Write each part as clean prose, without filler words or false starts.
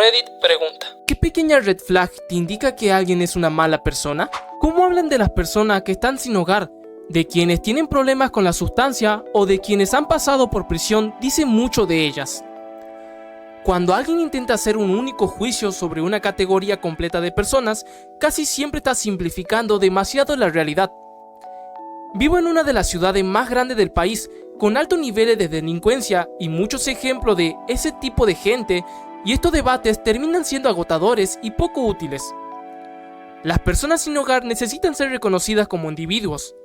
Reddit pregunta: ¿qué pequeña red flag te indica que alguien es una mala persona? ¿Cómo hablan de las personas que están sin hogar, de quienes tienen problemas con la sustancia o de quienes han pasado por prisión? Dice mucho de ellas. Cuando alguien intenta hacer un único juicio sobre una categoría completa de personas, casi siempre está simplificando demasiado la realidad. Vivo en una de las ciudades más grandes del país, con altos niveles de delincuencia y muchos ejemplos de ese tipo de gente, y estos debates terminan siendo agotadores y poco útiles. Las personas sin hogar necesitan ser reconocidas como individuos.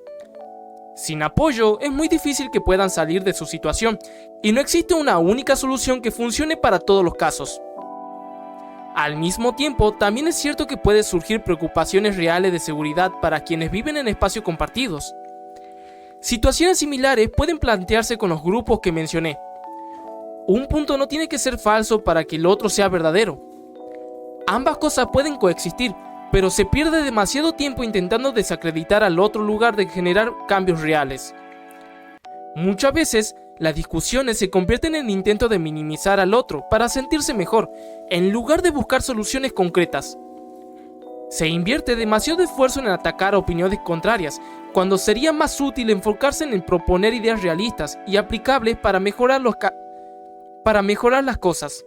Sin apoyo es muy difícil que puedan salir de su situación, y no existe una única solución que funcione para todos los casos. Al mismo tiempo, también es cierto que pueden surgir preocupaciones reales de seguridad para quienes viven en espacios compartidos. Situaciones similares pueden plantearse con los grupos que mencioné. Un punto no tiene que ser falso para que el otro sea verdadero. Ambas cosas pueden coexistir, pero se pierde demasiado tiempo intentando desacreditar al otro en lugar de generar cambios reales. Muchas veces, las discusiones se convierten en intentos de minimizar al otro para sentirse mejor, en lugar de buscar soluciones concretas. Se invierte demasiado esfuerzo en atacar opiniones contrarias, cuando sería más útil enfocarse en proponer ideas realistas y aplicables para mejorar las cosas.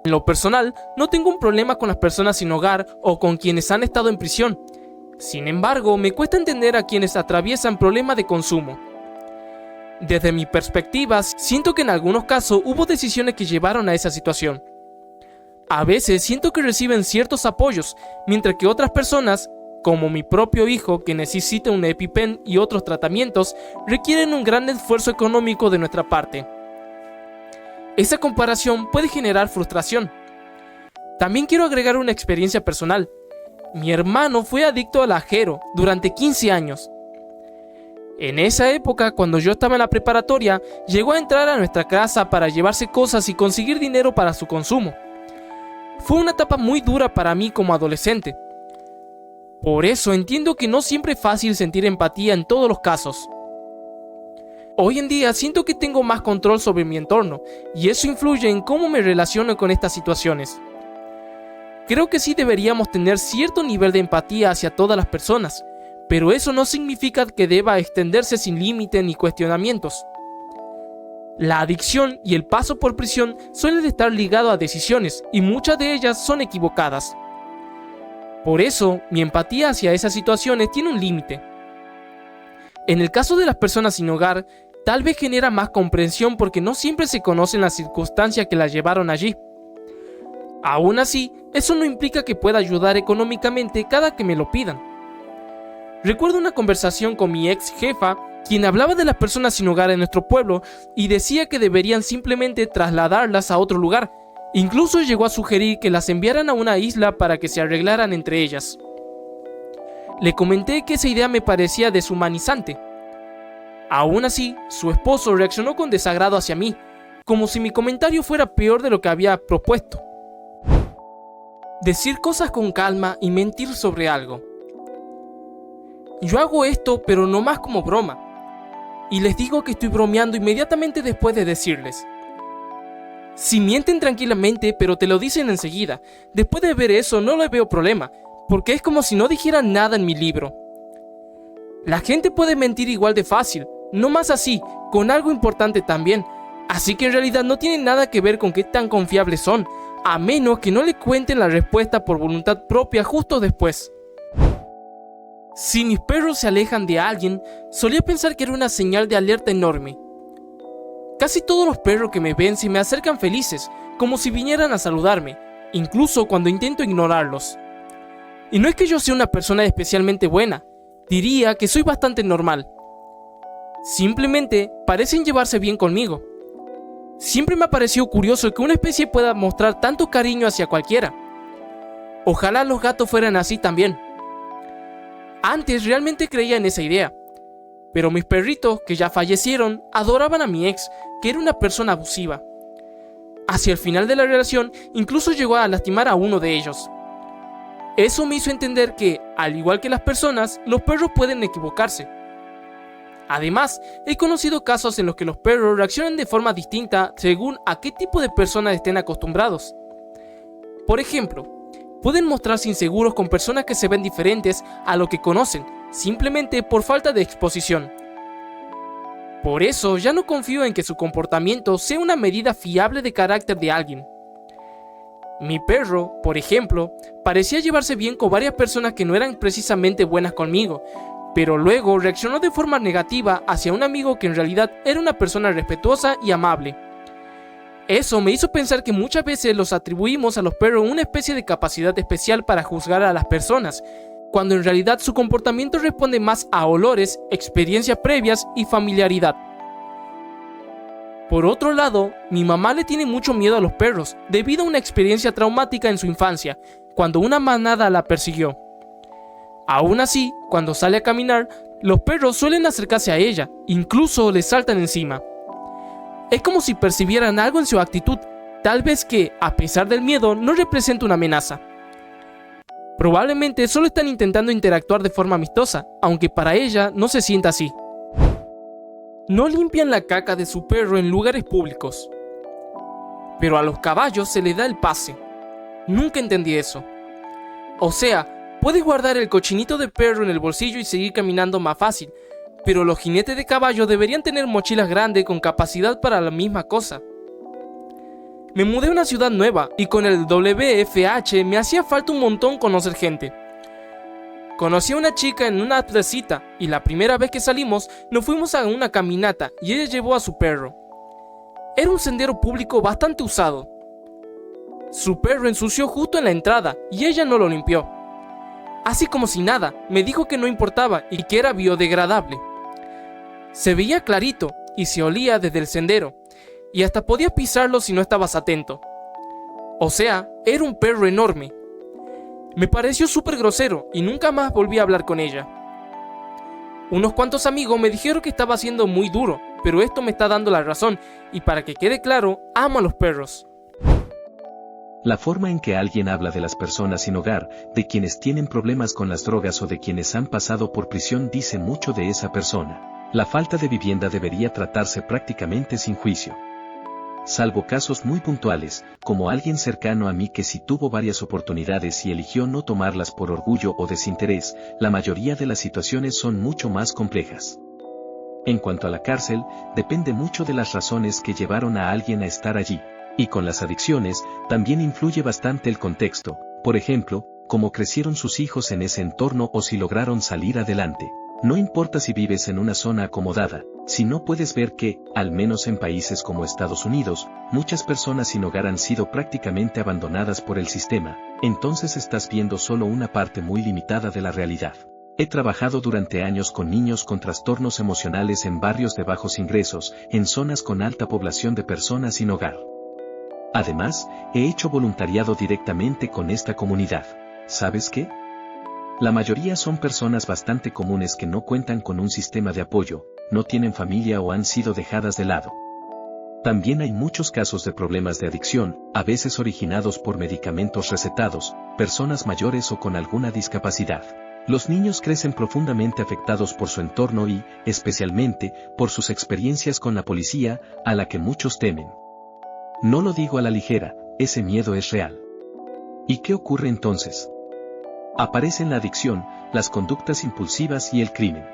En lo personal, no tengo un problema con las personas sin hogar o con quienes han estado en prisión. Sin embargo, me cuesta entender a quienes atraviesan problemas de consumo. Desde mi perspectiva, siento que en algunos casos hubo decisiones que llevaron a esa situación. A veces siento que reciben ciertos apoyos, mientras que otras personas, como mi propio hijo que necesita un EpiPen y otros tratamientos, requieren un gran esfuerzo económico de nuestra parte. Esa comparación puede generar frustración. También quiero agregar una experiencia personal. Mi hermano fue adicto al ajero durante 15 años. En esa época, cuando yo estaba en la preparatoria, llegó a entrar a nuestra casa para llevarse cosas y conseguir dinero para su consumo. Fue una etapa muy dura para mí como adolescente. Por eso entiendo que no siempre es fácil sentir empatía en todos los casos. Hoy en día siento que tengo más control sobre mi entorno, y eso influye en cómo me relaciono con estas situaciones. Creo que sí deberíamos tener cierto nivel de empatía hacia todas las personas, pero eso no significa que deba extenderse sin límite ni cuestionamientos. La adicción y el paso por prisión suelen estar ligados a decisiones, y muchas de ellas son equivocadas. Por eso, mi empatía hacia esas situaciones tiene un límite. En el caso de las personas sin hogar, tal vez genera más comprensión porque no siempre se conocen las circunstancias que las llevaron allí. Aún así, eso no implica que pueda ayudar económicamente cada que me lo pidan. Recuerdo una conversación con mi ex jefa, quien hablaba de las personas sin hogar en nuestro pueblo y decía que deberían simplemente trasladarlas a otro lugar. Incluso llegó a sugerir que las enviaran a una isla para que se arreglaran entre ellas. Le comenté que esa idea me parecía deshumanizante. Aún así, su esposo reaccionó con desagrado hacia mí, como si mi comentario fuera peor de lo que había propuesto. Decir cosas con calma y mentir sobre algo. Yo hago esto, pero no más como broma. Y les digo que estoy bromeando inmediatamente después de decirles. Si mienten tranquilamente, pero te lo dicen enseguida, después de ver eso no le veo problema, porque es como si no dijeran nada en mi libro. La gente puede mentir igual de fácil, no más así, con algo importante también, así que en realidad no tiene nada que ver con qué tan confiables son, a menos que no le cuenten la respuesta por voluntad propia justo después. Si mis perros se alejan de alguien, solía pensar que era una señal de alerta enorme. Casi todos los perros que me ven se me acercan felices, como si vinieran a saludarme, incluso cuando intento ignorarlos. Y no es que yo sea una persona especialmente buena, diría que soy bastante normal. Simplemente parecen llevarse bien conmigo. Siempre me ha parecido curioso que una especie pueda mostrar tanto cariño hacia cualquiera. Ojalá los gatos fueran así también. Antes realmente creía en esa idea, pero mis perritos, que ya fallecieron, adoraban a mi ex, que era una persona abusiva. Hacia el final de la relación, incluso llegó a lastimar a uno de ellos. Eso me hizo entender que, al igual que las personas, los perros pueden equivocarse. Además, he conocido casos en los que los perros reaccionan de forma distinta según a qué tipo de personas estén acostumbrados. Por ejemplo, pueden mostrarse inseguros con personas que se ven diferentes a lo que conocen, simplemente por falta de exposición. Por eso ya no confío en que su comportamiento sea una medida fiable de carácter de alguien. Mi perro, por ejemplo, parecía llevarse bien con varias personas que no eran precisamente buenas conmigo, pero luego reaccionó de forma negativa hacia un amigo que en realidad era una persona respetuosa y amable. Eso me hizo pensar que muchas veces los atribuimos a los perros una especie de capacidad especial para juzgar a las personas, cuando en realidad su comportamiento responde más a olores, experiencias previas y familiaridad. Por otro lado, mi mamá le tiene mucho miedo a los perros debido a una experiencia traumática en su infancia, cuando una manada la persiguió. Aún así, cuando sale a caminar, los perros suelen acercarse a ella, incluso le saltan encima. Es como si percibieran algo en su actitud, tal vez que, a pesar del miedo, no representa una amenaza. Probablemente solo están intentando interactuar de forma amistosa, aunque para ella no se sienta así. No limpian la caca de su perro en lugares públicos. Pero a los caballos se les da el pase. Nunca entendí eso. O sea, puedes guardar el cochinito de perro en el bolsillo y seguir caminando más fácil, pero los jinetes de caballo deberían tener mochilas grandes con capacidad para la misma cosa. Me mudé a una ciudad nueva y con el WFH me hacía falta un montón conocer gente. Conocí a una chica en una placita y la primera vez que salimos nos fuimos a una caminata y ella llevó a su perro. Era un sendero público bastante usado. Su perro ensució justo en la entrada y ella no lo limpió. Así como si nada, me dijo que no importaba y que era biodegradable. Se veía clarito y se olía desde el sendero, y hasta podías pisarlo si no estabas atento. O sea, era un perro enorme. Me pareció súper grosero y nunca más volví a hablar con ella. Unos cuantos amigos me dijeron que estaba siendo muy duro, pero esto me está dando la razón, y para que quede claro, amo a los perros. La forma en que alguien habla de las personas sin hogar, de quienes tienen problemas con las drogas o de quienes han pasado por prisión dice mucho de esa persona. La falta de vivienda debería tratarse prácticamente sin juicio. Salvo casos muy puntuales, como alguien cercano a mí que sí tuvo varias oportunidades y eligió no tomarlas por orgullo o desinterés, la mayoría de las situaciones son mucho más complejas. En cuanto a la cárcel, depende mucho de las razones que llevaron a alguien a estar allí. Y con las adicciones, también influye bastante el contexto, por ejemplo, cómo crecieron sus hijos en ese entorno o si lograron salir adelante. No importa si vives en una zona acomodada, si no puedes ver que, al menos en países como Estados Unidos, muchas personas sin hogar han sido prácticamente abandonadas por el sistema, entonces estás viendo solo una parte muy limitada de la realidad. He trabajado durante años con niños con trastornos emocionales en barrios de bajos ingresos, en zonas con alta población de personas sin hogar. Además, he hecho voluntariado directamente con esta comunidad. ¿Sabes qué? La mayoría son personas bastante comunes que no cuentan con un sistema de apoyo, no tienen familia o han sido dejadas de lado. También hay muchos casos de problemas de adicción, a veces originados por medicamentos recetados, personas mayores o con alguna discapacidad. Los niños crecen profundamente afectados por su entorno y, especialmente, por sus experiencias con la policía, a la que muchos temen. No lo digo a la ligera, ese miedo es real. ¿Y qué ocurre entonces? Aparecen la adicción, las conductas impulsivas y el crimen.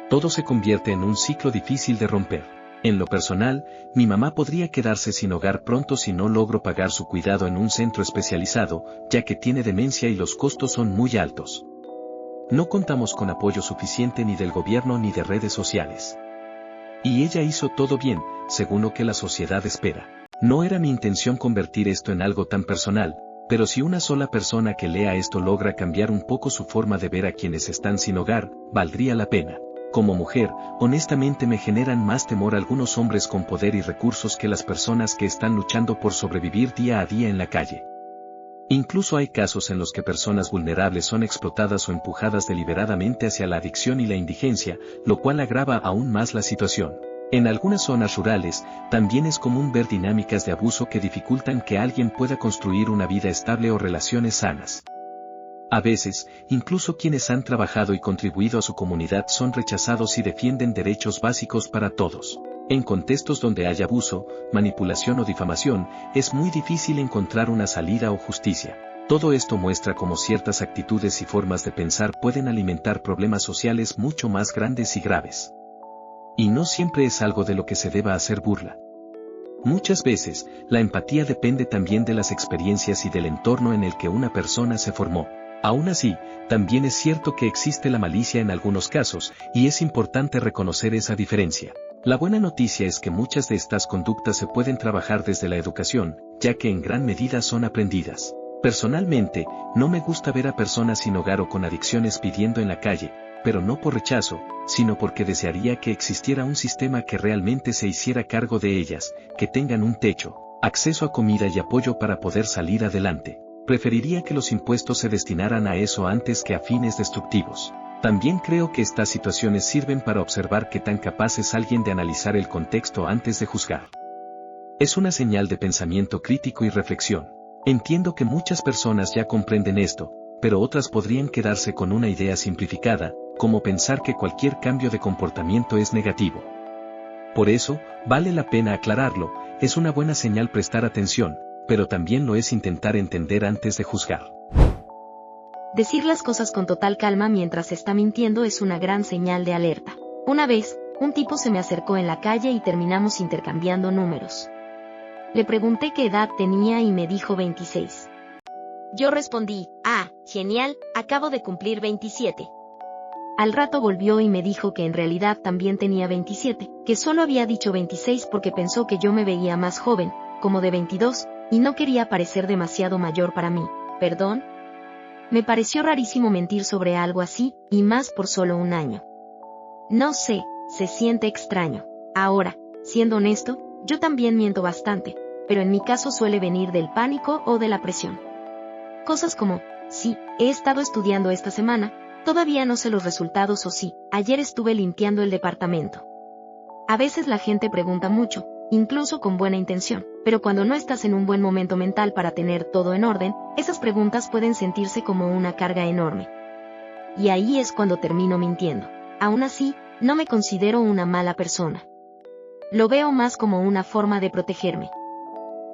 Todo se convierte en un ciclo difícil de romper. En lo personal, mi mamá podría quedarse sin hogar pronto si no logro pagar su cuidado en un centro especializado, ya que tiene demencia y los costos son muy altos. No contamos con apoyo suficiente ni del gobierno ni de redes sociales. Y ella hizo todo bien, según lo que la sociedad espera. No era mi intención convertir esto en algo tan personal, pero si una sola persona que lea esto logra cambiar un poco su forma de ver a quienes están sin hogar, valdría la pena. Como mujer, honestamente me generan más temor algunos hombres con poder y recursos que las personas que están luchando por sobrevivir día a día en la calle. Incluso hay casos en los que personas vulnerables son explotadas o empujadas deliberadamente hacia la adicción y la indigencia, lo cual agrava aún más la situación. En algunas zonas rurales, también es común ver dinámicas de abuso que dificultan que alguien pueda construir una vida estable o relaciones sanas. A veces, incluso quienes han trabajado y contribuido a su comunidad son rechazados y defienden derechos básicos para todos. En contextos donde hay abuso, manipulación o difamación, es muy difícil encontrar una salida o justicia. Todo esto muestra cómo ciertas actitudes y formas de pensar pueden alimentar problemas sociales mucho más grandes y graves. Y no siempre es algo de lo que se deba hacer burla. Muchas veces, la empatía depende también de las experiencias y del entorno en el que una persona se formó. Aún así, también es cierto que existe la malicia en algunos casos, y es importante reconocer esa diferencia. La buena noticia es que muchas de estas conductas se pueden trabajar desde la educación, ya que en gran medida son aprendidas. Personalmente, no me gusta ver a personas sin hogar o con adicciones pidiendo en la calle, pero no por rechazo, sino porque desearía que existiera un sistema que realmente se hiciera cargo de ellas, que tengan un techo, acceso a comida y apoyo para poder salir adelante. Preferiría que los impuestos se destinaran a eso antes que a fines destructivos. También creo que estas situaciones sirven para observar qué tan capaz es alguien de analizar el contexto antes de juzgar. Es una señal de pensamiento crítico y reflexión. Entiendo que muchas personas ya comprenden esto, pero otras podrían quedarse con una idea simplificada, como pensar que cualquier cambio de comportamiento es negativo. Por eso, vale la pena aclararlo, es una buena señal prestar atención, pero también lo es intentar entender antes de juzgar. Decir las cosas con total calma mientras se está mintiendo es una gran señal de alerta. Una vez, un tipo se me acercó en la calle y terminamos intercambiando números. Le pregunté qué edad tenía y me dijo 26. Yo respondí, genial, acabo de cumplir 27. Al rato volvió y me dijo que en realidad también tenía 27, que solo había dicho 26 porque pensó que yo me veía más joven, como de 22, y no quería parecer demasiado mayor para mí. ¿Perdón? Me pareció rarísimo mentir sobre algo así, y más por solo un año. No sé, se siente extraño. Ahora, siendo honesto, yo también miento bastante, pero en mi caso suele venir del pánico o de la presión. Cosas como, sí, he estado estudiando esta semana, todavía no sé los resultados o sí, ayer estuve limpiando el departamento. A veces la gente pregunta mucho, incluso con buena intención, pero cuando no estás en un buen momento mental para tener todo en orden, esas preguntas pueden sentirse como una carga enorme. Y ahí es cuando termino mintiendo. Aún así, no me considero una mala persona. Lo veo más como una forma de protegerme.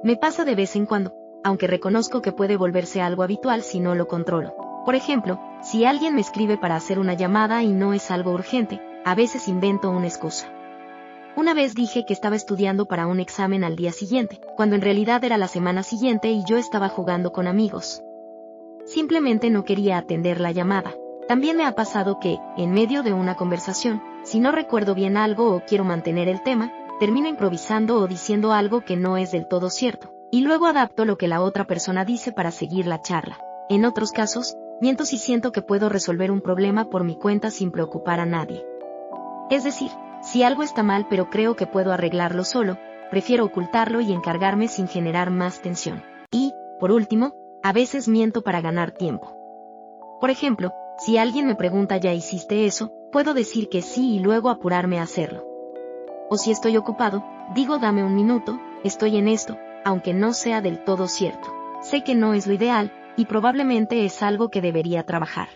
Me pasa de vez en cuando, aunque reconozco que puede volverse algo habitual si no lo controlo. Por ejemplo, si alguien me escribe para hacer una llamada y no es algo urgente, a veces invento una excusa. Una vez dije que estaba estudiando para un examen al día siguiente, cuando en realidad era la semana siguiente y yo estaba jugando con amigos. Simplemente no quería atender la llamada. También me ha pasado que, en medio de una conversación, si no recuerdo bien algo o quiero mantener el tema, termino improvisando o diciendo algo que no es del todo cierto, y luego adapto lo que la otra persona dice para seguir la charla. En otros casos, miento si siento que puedo resolver un problema por mi cuenta sin preocupar a nadie. Es decir, si algo está mal pero creo que puedo arreglarlo solo, prefiero ocultarlo y encargarme sin generar más tensión. Y, por último, a veces miento para ganar tiempo. Por ejemplo, si alguien me pregunta ¿ya hiciste eso?, puedo decir que sí y luego apurarme a hacerlo. O si estoy ocupado, digo dame un minuto, estoy en esto, aunque no sea del todo cierto. Sé que no es lo ideal, y probablemente es algo que debería trabajar.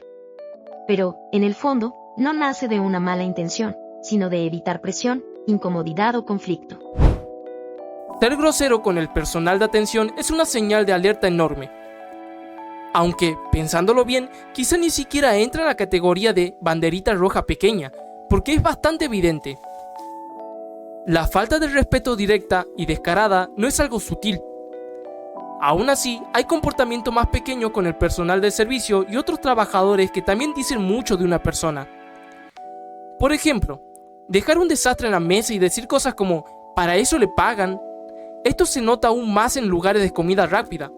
Pero, en el fondo, no nace de una mala intención, sino de evitar presión, incomodidad o conflicto. Ser grosero con el personal de atención es una señal de alerta enorme. Aunque, pensándolo bien, quizá ni siquiera entra en la categoría de banderita roja pequeña, porque es bastante evidente. La falta de respeto directa y descarada no es algo sutil. Aún así, hay comportamiento más pequeño con el personal del servicio y otros trabajadores que también dicen mucho de una persona. Por ejemplo, dejar un desastre en la mesa y decir cosas como «para eso le pagan». Esto se nota aún más en lugares de comida rápida.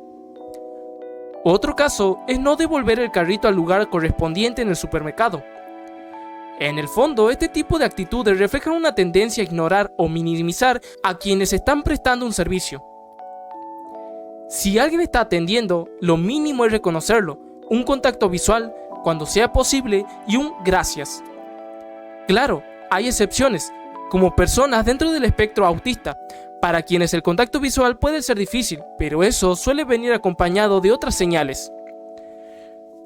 Otro caso es no devolver el carrito al lugar correspondiente en el supermercado. En el fondo, este tipo de actitudes reflejan una tendencia a ignorar o minimizar a quienes están prestando un servicio. Si alguien está atendiendo, lo mínimo es reconocerlo, un contacto visual, cuando sea posible, y un gracias. Claro, hay excepciones, como personas dentro del espectro autista, para quienes el contacto visual puede ser difícil, pero eso suele venir acompañado de otras señales.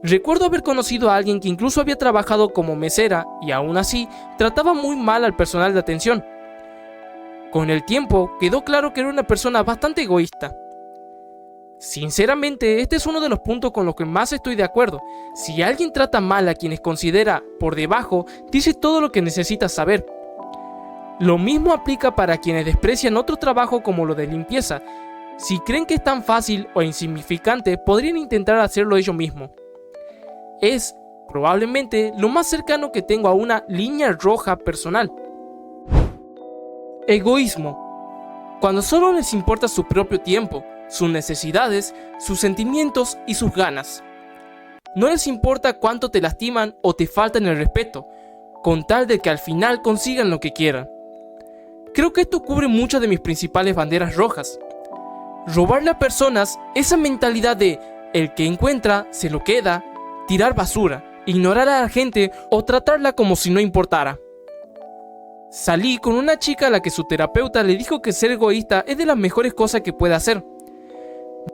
Recuerdo haber conocido a alguien que incluso había trabajado como mesera y aún así trataba muy mal al personal de atención. Con el tiempo quedó claro que era una persona bastante egoísta. Sinceramente, este es uno de los puntos con los que más estoy de acuerdo. Si alguien trata mal a quienes considera por debajo, dice todo lo que necesitas saber. Lo mismo aplica para quienes desprecian otro trabajo como lo de limpieza. Si creen que es tan fácil o insignificante, podrían intentar hacerlo ellos mismos. Es, probablemente, lo más cercano que tengo a una línea roja personal. Egoísmo. Cuando solo les importa su propio tiempo, sus necesidades, sus sentimientos y sus ganas. No les importa cuánto te lastiman o te faltan el respeto, con tal de que al final consigan lo que quieran. Creo que esto cubre muchas de mis principales banderas rojas. Robarle a personas esa mentalidad de el que encuentra se lo queda, tirar basura, ignorar a la gente o tratarla como si no importara. Salí con una chica a la que su terapeuta le dijo que ser egoísta es de las mejores cosas que puede hacer.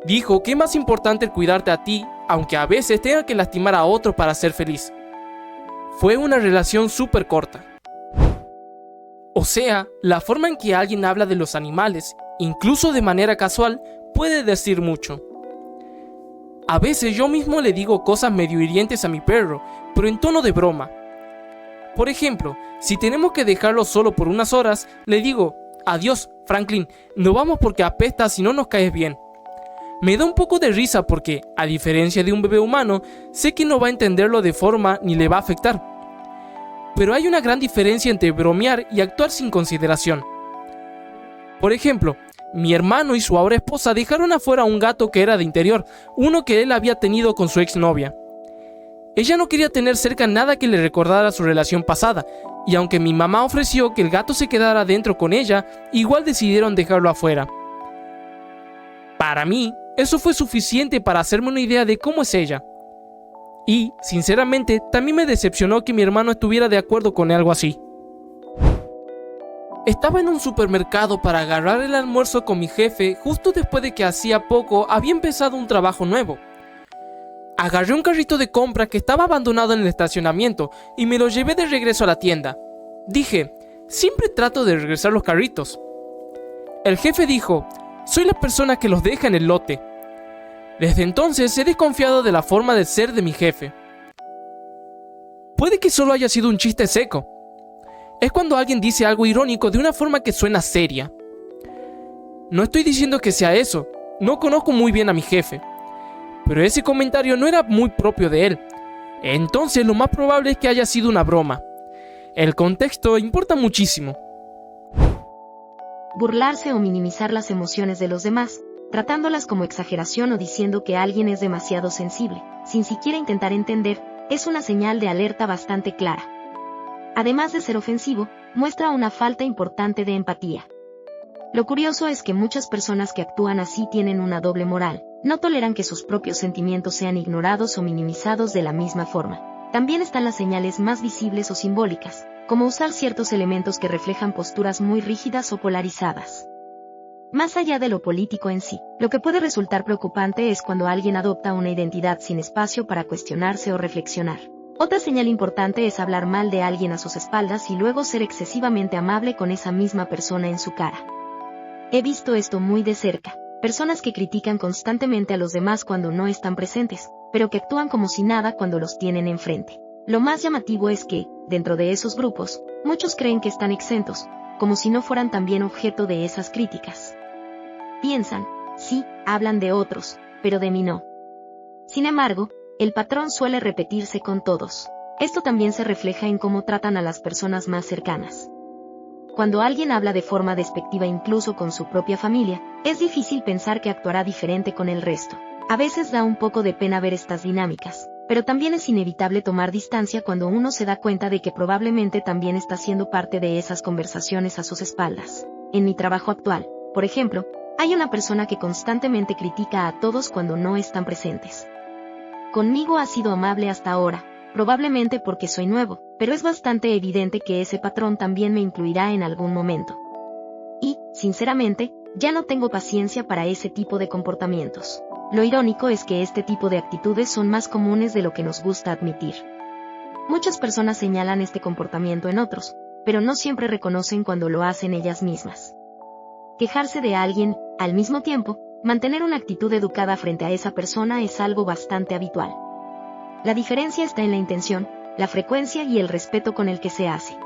Dijo que es más importante el cuidarte a ti, aunque a veces tenga que lastimar a otro para ser feliz. Fue una relación súper corta. O sea, la forma en que alguien habla de los animales, incluso de manera casual, puede decir mucho. A veces yo mismo le digo cosas medio hirientes a mi perro, pero en tono de broma. Por ejemplo, si tenemos que dejarlo solo por unas horas, le digo: adiós, Franklin, nos vamos porque apestas y no nos caes bien. Me da un poco de risa porque, a diferencia de un bebé humano, sé que no va a entenderlo de forma ni le va a afectar. Pero hay una gran diferencia entre bromear y actuar sin consideración. Por ejemplo, mi hermano y su ahora esposa dejaron afuera un gato que era de interior, uno que él había tenido con su exnovia. Ella no quería tener cerca nada que le recordara su relación pasada, y aunque mi mamá ofreció que el gato se quedara dentro con ella, igual decidieron dejarlo afuera. Para mí, eso fue suficiente para hacerme una idea de cómo es ella. Y, sinceramente, también me decepcionó que mi hermano estuviera de acuerdo con algo así. Estaba en un supermercado para agarrar el almuerzo con mi jefe justo después de que hacía poco había empezado un trabajo nuevo. Agarré un carrito de compra que estaba abandonado en el estacionamiento y me lo llevé de regreso a la tienda. Dije: siempre trato de regresar los carritos. El jefe dijo: soy la persona que los deja en el lote. Desde entonces he desconfiado de la forma de ser de mi jefe. Puede que solo haya sido un chiste seco. Es cuando alguien dice algo irónico de una forma que suena seria. No estoy diciendo que sea eso, no conozco muy bien a mi jefe, pero ese comentario no era muy propio de él. Entonces lo más probable es que haya sido una broma. El contexto importa muchísimo. Burlarse o minimizar las emociones de los demás, tratándolas como exageración o diciendo que alguien es demasiado sensible, sin siquiera intentar entender, es una señal de alerta bastante clara. Además de ser ofensivo, muestra una falta importante de empatía. Lo curioso es que muchas personas que actúan así tienen una doble moral, no toleran que sus propios sentimientos sean ignorados o minimizados de la misma forma. También están las señales más visibles o simbólicas, como usar ciertos elementos que reflejan posturas muy rígidas o polarizadas. Más allá de lo político en sí, lo que puede resultar preocupante es cuando alguien adopta una identidad sin espacio para cuestionarse o reflexionar. Otra señal importante es hablar mal de alguien a sus espaldas y luego ser excesivamente amable con esa misma persona en su cara. He visto esto muy de cerca, personas que critican constantemente a los demás cuando no están presentes, pero que actúan como si nada cuando los tienen enfrente. Lo más llamativo es que, dentro de esos grupos, muchos creen que están exentos, como si no fueran también objeto de esas críticas. Piensan: sí, hablan de otros, pero de mí no. Sin embargo, el patrón suele repetirse con todos. Esto también se refleja en cómo tratan a las personas más cercanas. Cuando alguien habla de forma despectiva incluso con su propia familia, es difícil pensar que actuará diferente con el resto. A veces da un poco de pena ver estas dinámicas, pero también es inevitable tomar distancia cuando uno se da cuenta de que probablemente también está siendo parte de esas conversaciones a sus espaldas. En mi trabajo actual, por ejemplo, hay una persona que constantemente critica a todos cuando no están presentes. Conmigo ha sido amable hasta ahora, probablemente porque soy nuevo, pero es bastante evidente que ese patrón también me incluirá en algún momento. Y, sinceramente, ya no tengo paciencia para ese tipo de comportamientos. Lo irónico es que este tipo de actitudes son más comunes de lo que nos gusta admitir. Muchas personas señalan este comportamiento en otros, pero no siempre reconocen cuando lo hacen ellas mismas. Quejarse de alguien, al mismo tiempo, mantener una actitud educada frente a esa persona es algo bastante habitual. La diferencia está en la intención, la frecuencia y el respeto con el que se hace.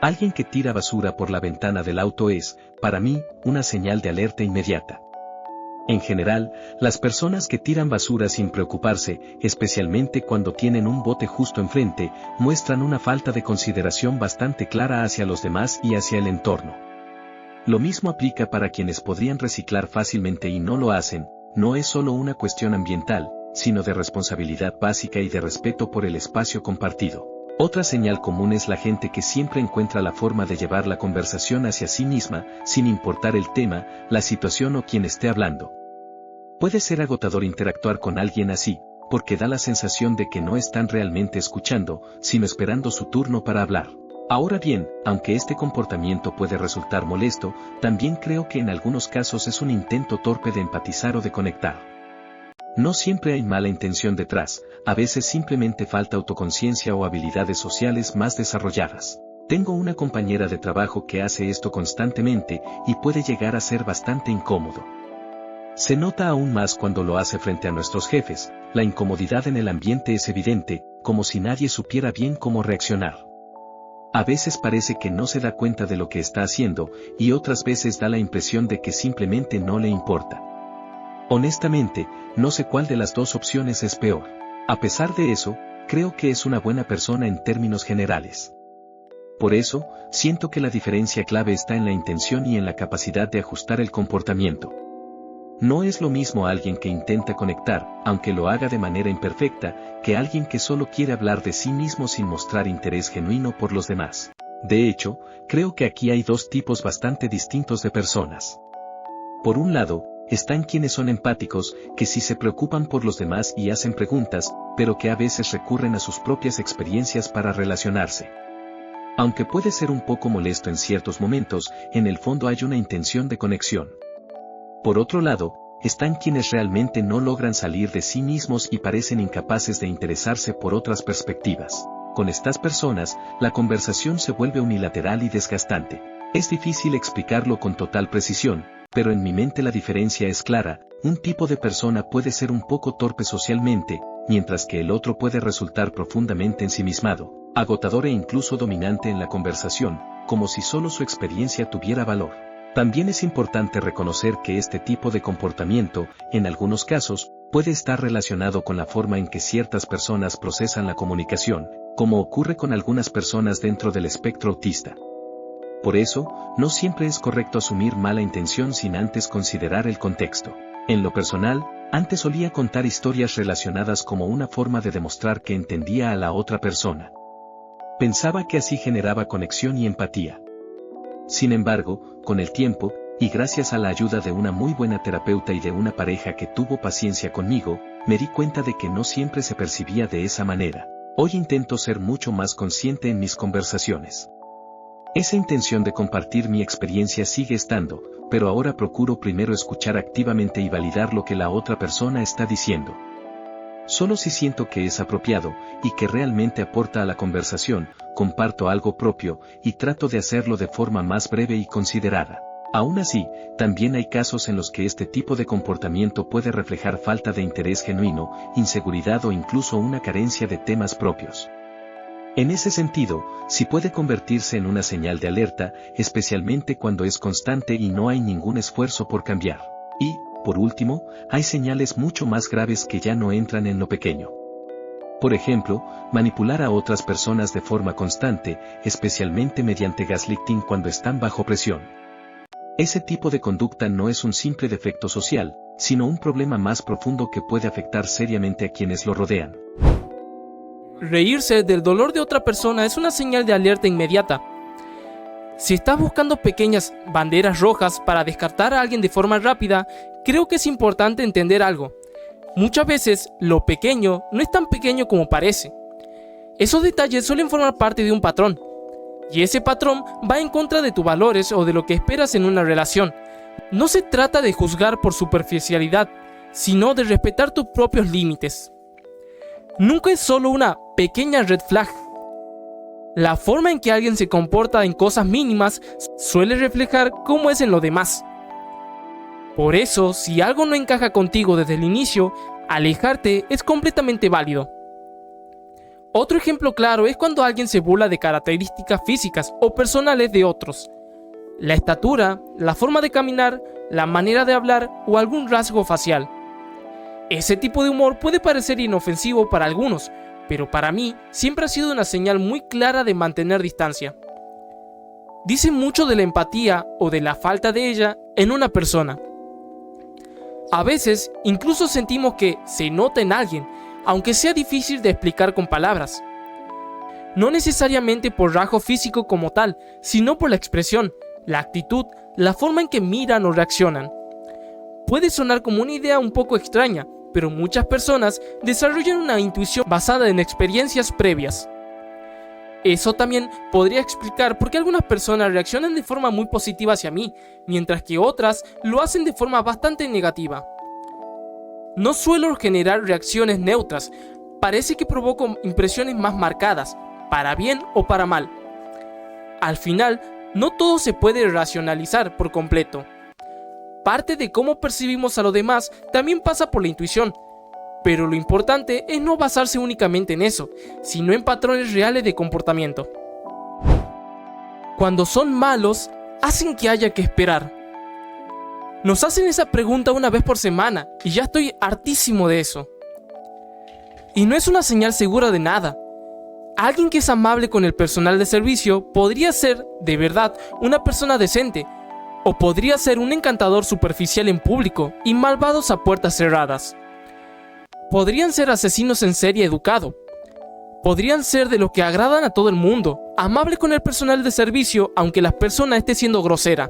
Alguien que tira basura por la ventana del auto es, para mí, una señal de alerta inmediata. En general, las personas que tiran basura sin preocuparse, especialmente cuando tienen un bote justo enfrente, muestran una falta de consideración bastante clara hacia los demás y hacia el entorno. Lo mismo aplica para quienes podrían reciclar fácilmente y no lo hacen. No es solo una cuestión ambiental, sino de responsabilidad básica y de respeto por el espacio compartido. Otra señal común es la gente que siempre encuentra la forma de llevar la conversación hacia sí misma, sin importar el tema, la situación o quien esté hablando. Puede ser agotador interactuar con alguien así, porque da la sensación de que no están realmente escuchando, sino esperando su turno para hablar. Ahora bien, aunque este comportamiento puede resultar molesto, también creo que en algunos casos es un intento torpe de empatizar o de conectar. No siempre hay mala intención detrás, a veces simplemente falta autoconciencia o habilidades sociales más desarrolladas. Tengo una compañera de trabajo que hace esto constantemente y puede llegar a ser bastante incómodo. Se nota aún más cuando lo hace frente a nuestros jefes, la incomodidad en el ambiente es evidente, como si nadie supiera bien cómo reaccionar. A veces parece que no se da cuenta de lo que está haciendo, y otras veces da la impresión de que simplemente no le importa. Honestamente, no sé cuál de las dos opciones es peor. A pesar de eso, creo que es una buena persona en términos generales. Por eso, siento que la diferencia clave está en la intención y en la capacidad de ajustar el comportamiento. No es lo mismo alguien que intenta conectar, aunque lo haga de manera imperfecta, que alguien que solo quiere hablar de sí mismo sin mostrar interés genuino por los demás. De hecho, creo que aquí hay dos tipos bastante distintos de personas. Por un lado, están quienes son empáticos, que sí se preocupan por los demás y hacen preguntas, pero que a veces recurren a sus propias experiencias para relacionarse. Aunque puede ser un poco molesto en ciertos momentos, en el fondo hay una intención de conexión. Por otro lado, están quienes realmente no logran salir de sí mismos y parecen incapaces de interesarse por otras perspectivas. Con estas personas, la conversación se vuelve unilateral y desgastante. Es difícil explicarlo con total precisión, pero en mi mente la diferencia es clara. Un tipo de persona puede ser un poco torpe socialmente, mientras que el otro puede resultar profundamente ensimismado, agotador e incluso dominante en la conversación, como si solo su experiencia tuviera valor. También es importante reconocer que este tipo de comportamiento, en algunos casos, puede estar relacionado con la forma en que ciertas personas procesan la comunicación, como ocurre con algunas personas dentro del espectro autista. Por eso, no siempre es correcto asumir mala intención sin antes considerar el contexto. En lo personal, antes solía contar historias relacionadas como una forma de demostrar que entendía a la otra persona. Pensaba que así generaba conexión y empatía. Sin embargo, con el tiempo, y gracias a la ayuda de una muy buena terapeuta y de una pareja que tuvo paciencia conmigo, me di cuenta de que no siempre se percibía de esa manera. Hoy intento ser mucho más consciente en mis conversaciones. Esa intención de compartir mi experiencia sigue estando, pero ahora procuro primero escuchar activamente y validar lo que la otra persona está diciendo. Solo si siento que es apropiado, y que realmente aporta a la conversación, comparto algo propio, y trato de hacerlo de forma más breve y considerada. Aún así, también hay casos en los que este tipo de comportamiento puede reflejar falta de interés genuino, inseguridad o incluso una carencia de temas propios. En ese sentido, sí puede convertirse en una señal de alerta, especialmente cuando es constante y no hay ningún esfuerzo por cambiar. Y, por último, hay señales mucho más graves que ya no entran en lo pequeño. Por ejemplo, manipular a otras personas de forma constante, especialmente mediante gaslighting cuando están bajo presión. Ese tipo de conducta no es un simple defecto social, sino un problema más profundo que puede afectar seriamente a quienes lo rodean. Reírse del dolor de otra persona es una señal de alerta inmediata. Si estás buscando pequeñas banderas rojas para descartar a alguien de forma rápida, creo que es importante entender algo. Muchas veces, lo pequeño no es tan pequeño como parece. Esos detalles suelen formar parte de un patrón. Y ese patrón va en contra de tus valores o de lo que esperas en una relación. No se trata de juzgar por superficialidad, sino de respetar tus propios límites. Nunca es solo una pequeña red flag. La forma en que alguien se comporta en cosas mínimas suele reflejar cómo es en lo demás. Por eso, si algo no encaja contigo desde el inicio, alejarte es completamente válido. Otro ejemplo claro es cuando alguien se burla de características físicas o personales de otros. La estatura, la forma de caminar, la manera de hablar o algún rasgo facial. Ese tipo de humor puede parecer inofensivo para algunos, pero para mí siempre ha sido una señal muy clara de mantener distancia. Dice mucho de la empatía o de la falta de ella en una persona. A veces incluso sentimos que se nota en alguien, aunque sea difícil de explicar con palabras. No necesariamente por rasgo físico como tal, sino por la expresión, la actitud, la forma en que miran o reaccionan. Puede sonar como una idea un poco extraña, pero muchas personas desarrollan una intuición basada en experiencias previas. Eso también podría explicar por qué algunas personas reaccionan de forma muy positiva hacia mí, mientras que otras lo hacen de forma bastante negativa. No suelo generar reacciones neutras, parece que provoco impresiones más marcadas, para bien o para mal. Al final, no todo se puede racionalizar por completo. Parte de cómo percibimos a los demás también pasa por la intuición, pero lo importante es no basarse únicamente en eso, sino en patrones reales de comportamiento. Cuando son malos, hacen que haya que esperar. Nos hacen esa pregunta una vez por semana y ya estoy hartísimo de eso. Y no es una señal segura de nada. Alguien que es amable con el personal de servicio podría ser, de verdad, una persona decente, o podría ser un encantador superficial en público y malvados a puertas cerradas. Podrían ser asesinos en serie educado. Podrían ser de los que agradan a todo el mundo, amable con el personal de servicio aunque la persona esté siendo grosera.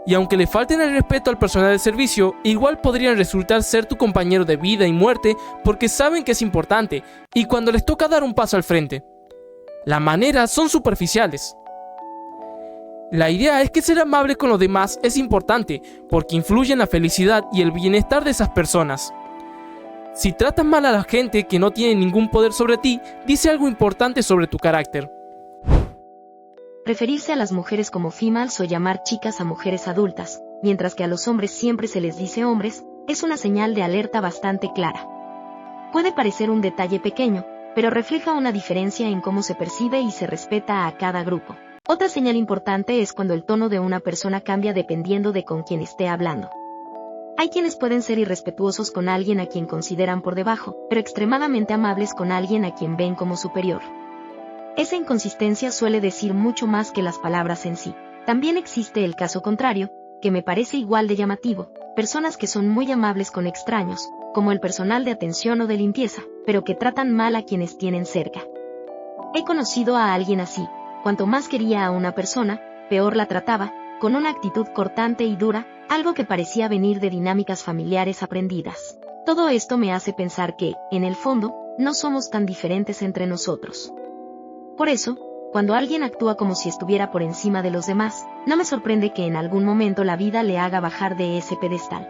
Y aunque le falten el respeto al personal de servicio, igual podrían resultar ser tu compañero de vida y muerte porque saben que es importante y cuando les toca dar un paso al frente. Las maneras son superficiales. La idea es que ser amable con los demás es importante porque influye en la felicidad y el bienestar de esas personas. Si tratas mal a la gente que no tiene ningún poder sobre ti, dice algo importante sobre tu carácter. Referirse a las mujeres como females o llamar chicas a mujeres adultas, mientras que a los hombres siempre se les dice hombres, es una señal de alerta bastante clara. Puede parecer un detalle pequeño, pero refleja una diferencia en cómo se percibe y se respeta a cada grupo. Otra señal importante es cuando el tono de una persona cambia dependiendo de con quién esté hablando. Hay quienes pueden ser irrespetuosos con alguien a quien consideran por debajo, pero extremadamente amables con alguien a quien ven como superior. Esa inconsistencia suele decir mucho más que las palabras en sí. También existe el caso contrario, que me parece igual de llamativo, personas que son muy amables con extraños, como el personal de atención o de limpieza, pero que tratan mal a quienes tienen cerca. He conocido a alguien así, cuanto más quería a una persona, peor la trataba, con una actitud cortante y dura, algo que parecía venir de dinámicas familiares aprendidas. Todo esto me hace pensar que, en el fondo, no somos tan diferentes entre nosotros. Por eso, cuando alguien actúa como si estuviera por encima de los demás, no me sorprende que en algún momento la vida le haga bajar de ese pedestal.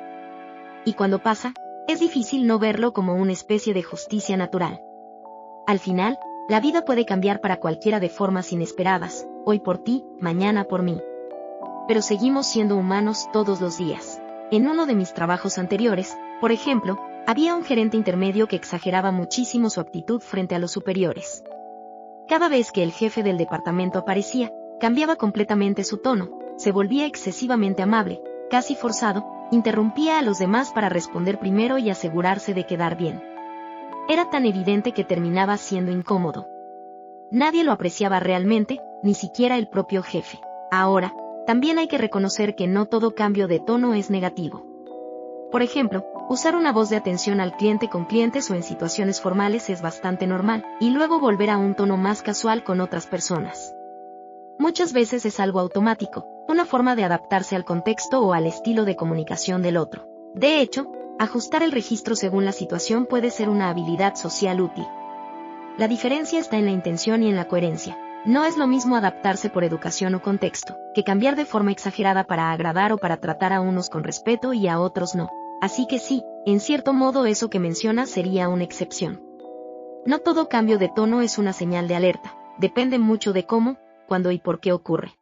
Y cuando pasa, es difícil no verlo como una especie de justicia natural. Al final, la vida puede cambiar para cualquiera de formas inesperadas, hoy por ti, mañana por mí. Pero seguimos siendo humanos todos los días. En uno de mis trabajos anteriores, por ejemplo, había un gerente intermedio que exageraba muchísimo su actitud frente a los superiores. Cada vez que el jefe del departamento aparecía, cambiaba completamente su tono, se volvía excesivamente amable, casi forzado, interrumpía a los demás para responder primero y asegurarse de quedar bien. Era tan evidente que terminaba siendo incómodo. Nadie lo apreciaba realmente, ni siquiera el propio jefe. Ahora, también hay que reconocer que no todo cambio de tono es negativo. Por ejemplo, usar una voz de atención al cliente con clientes o en situaciones formales es bastante normal, y luego volver a un tono más casual con otras personas. Muchas veces es algo automático, una forma de adaptarse al contexto o al estilo de comunicación del otro. De hecho, ajustar el registro según la situación puede ser una habilidad social útil. La diferencia está en la intención y en la coherencia. No es lo mismo adaptarse por educación o contexto, que cambiar de forma exagerada para agradar o para tratar a unos con respeto y a otros no. Así que sí, en cierto modo eso que mencionas sería una excepción. No todo cambio de tono es una señal de alerta. Depende mucho de cómo, cuándo y por qué ocurre.